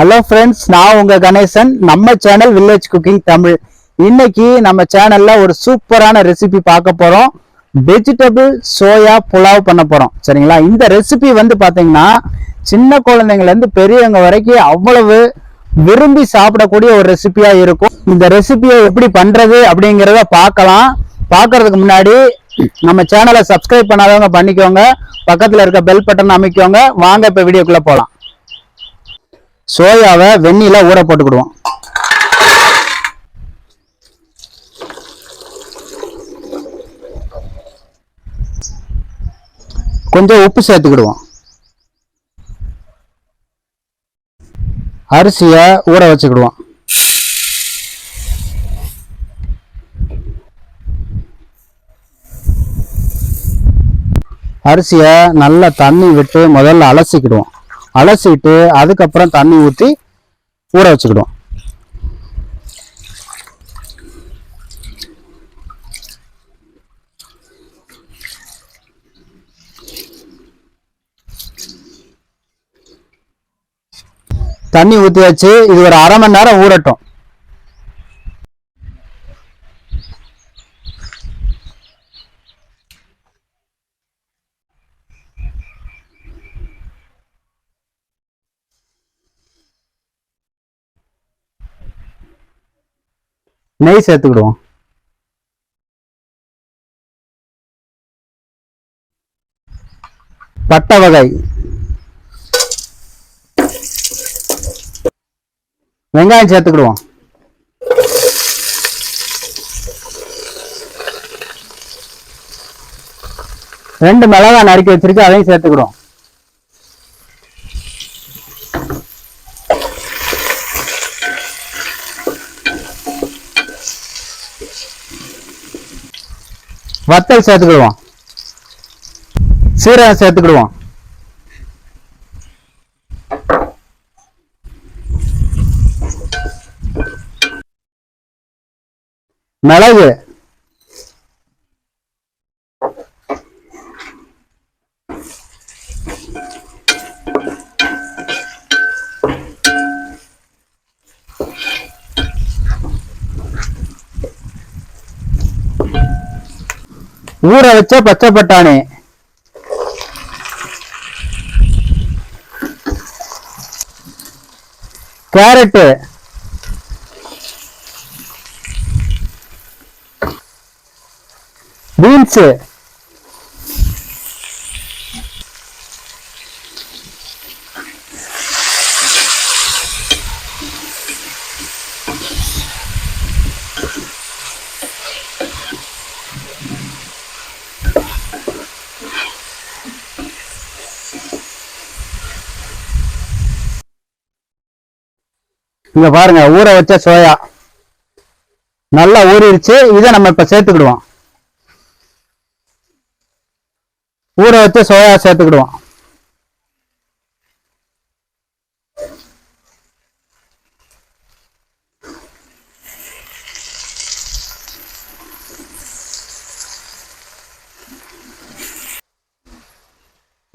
Hello friends, நான் உங்க கணேசன். நம்ம சேனல் வில்லேஜ் குக்கிங் தமிழ். இன்னைக்கு நம்ம சேனல்ல ஒரு சூப்பரான ரெசிபி பார்க்க போறோம். வெஜிடபிள் சோயா புலாவ் பண்ண போறோம். சரிங்களா? இந்த ரெசிபி பாத்தீங்கன்னா சின்ன குழந்தைங்கள்ல இருந்து பெரியவங்க வரைக்கும் அவ்வளவு விரும்பி சாப்பிடக்கூடிய ஒரு ரெசிபியா இருக்கும். இந்த ரெசிபியை எப்படி பண்றது அப்படிங்கிறத பார்க்கலாம். பார்க்கறதுக்கு முன்னாடி நம்ம சேனலை சப்ஸ்கிரைப் பண்ணாதவங்க பண்ணிக்கோங்க. பக்கத்துல இருக்க பெல் பட்டன் அமைக்கோங்க. வாங்க இப்ப வீடியோக்குள்ள போலாம். சோயாவை வெந்நீர்ல ஊற போட்டுக்கிடுவோம். கொஞ்சம் உப்பு சேர்த்துக்கிடுவோம். அரிசியை ஊற வச்சுக்கிடுவோம். அரிசியை நல்லா தண்ணி விட்டு முதல்ல அலசிக்கிடுவோம். அலசிட்டு அதுக்கப்புறம் தண்ணி ஊற்றி ஊற வச்சுக்கிடுவோம். தண்ணி ஊற்றி வச்சு இது ஒரு அரை மணி நேரம் ஊறட்டும். நெய் சேர்த்துக்கிடுவோம். பட்டை வகை, வெங்காயம் சேர்த்துக்கிடுவோம். ரெண்டு மிளகாய் நறுக்கி வச்சிருக்கு, அதையும் சேர்த்துக்கிடுவோம். வத்தல் சேர்த்துக்கிடுவோம். சீரகம் சேர்த்துக்கிடுவோம். மிளகு, ஊற வச்ச பச்சை பட்டாணி, கேரட்டு, பீன்ஸ், இங்க பாருங்க, ஊற வச்ச சோயா நல்லா ஊறிடுச்சு. இதை நம்ம இப்ப சேர்த்துக்கிடுவோம். ஊற வச்ச சோயா சேர்த்துக்கிடுவோம்.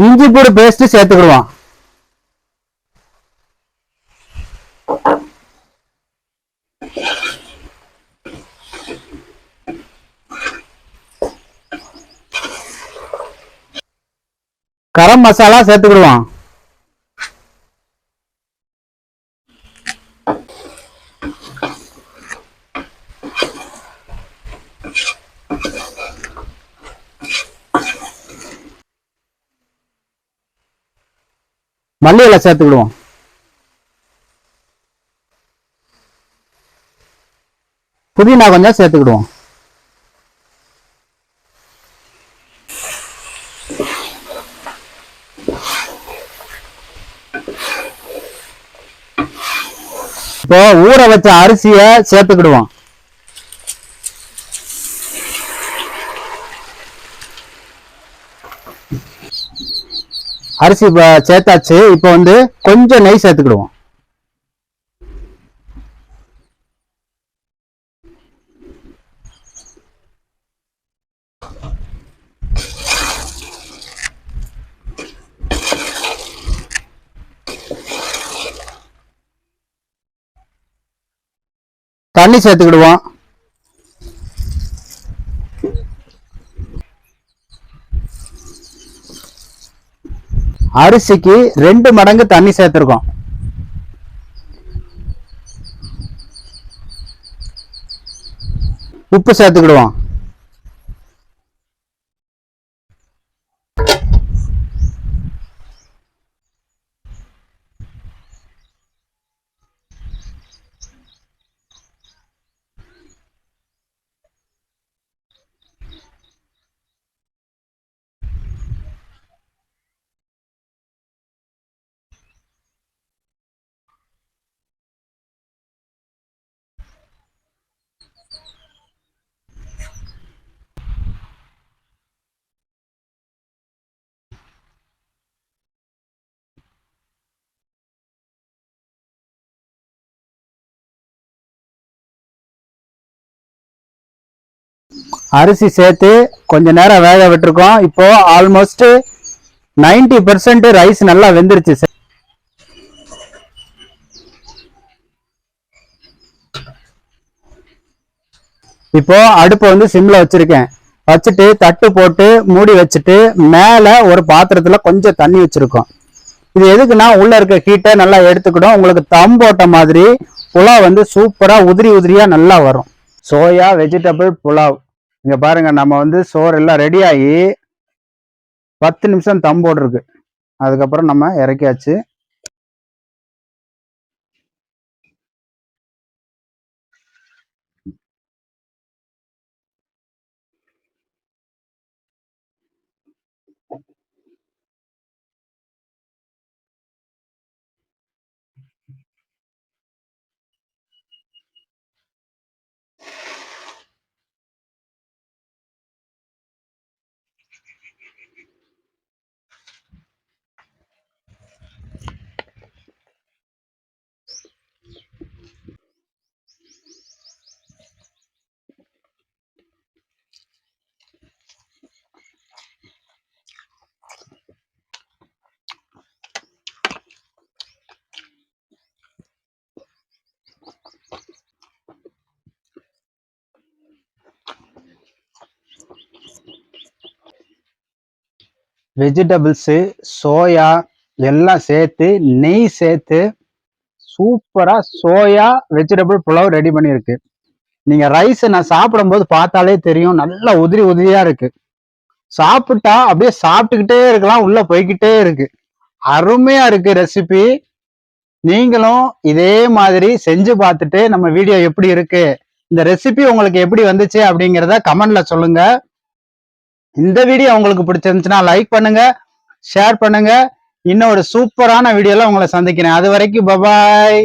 இஞ்சி பூண்டு பேஸ்ட் சேர்த்துக்கிடுவோம். கரம் மசாலா சேர்த்துக்கிடுவோம். மல்லி இலை சேர்த்துக்கிடுவோம். புதினா கொஞ்சம் சேர்த்துக்கிடுவோம். இப்போ ஊற வச்ச அரிசியை சேர்த்துக்கிடுவோம். அரிசி சேர்த்தாச்சு. இப்போ கொஞ்சம் நெய் சேர்த்துக்கிடுவோம். தண்ணி சேர்த்துக்கிடுவோம். அரிசிக்கு 2 மடங்கு தண்ணி சேர்த்திருக்கோம். உப்பு சேர்த்துக்கிடுவோம். அரிசி சேர்த்து கொஞ்ச நேரம் வேக விட்டுருக்கோம். இப்போ ஆல்மோஸ்ட் 90% ரைஸ் நல்லா வெந்துருச்சு. இப்போ அடுப்பை வந்து சிம்ல வச்சிருக்கேன். வச்சுட்டு தட்டு போட்டு மூடி வச்சுட்டு மேல ஒரு பாத்திரத்துல கொஞ்சம் தண்ணி வச்சிருக்கோம். இது எதுக்குன்னா உள்ள இருக்க ஹீட்டை நல்லா எடுத்துக்கிடும். உங்களுக்கு தம் போட்ட மாதிரி புலாவ் வந்து சூப்பரா உதிரி உதிரியா நல்லா வரும். Soya vegetable pulao. இங்க பாருங்க, நம்ம வந்து சோறு எல்லாம் ரெடி ஆகி 10 நிமிஷம் தம் போட்டிருக்கு. அதுக்கப்புறம் நம்ம இறக்கியாச்சு. வெஜிடபிள்ஸு சோயா எல்லாம் சேர்த்து நெய் சேர்த்து சூப்பரா சோயா வெஜிடபிள் புலாவ் ரெடி பண்ணியிருக்கு. நீங்க ரைஸ் நான் சாப்பிடும் போது பார்த்தாலே தெரியும், நல்லா உதிரி உதிரியா இருக்கு. சாப்பிட்டா அப்படியே சாப்பிட்டுக்கிட்டே இருக்கலாம், உள்ள போய்கிட்டே இருக்கு. அருமையா இருக்கு ரெசிபி. நீங்களும் இதே மாதிரி செஞ்சு பார்த்துட்டு நம்ம வீடியோ எப்படி இருக்கு, இந்த ரெசிபி உங்களுக்கு எப்படி வந்துச்சு அப்படிங்கிறத கமெண்ட்ல சொல்லுங்க. இந்த வீடியோ உங்களுக்கு பிடிச்சிருந்துச்சுன்னா லைக் பண்ணுங்க, ஷேர் பண்ணுங்க. இன்னும் ஒரு சூப்பரான வீடியோல உங்களை சந்திக்கிறேன். அது வரைக்கும் பபாய்.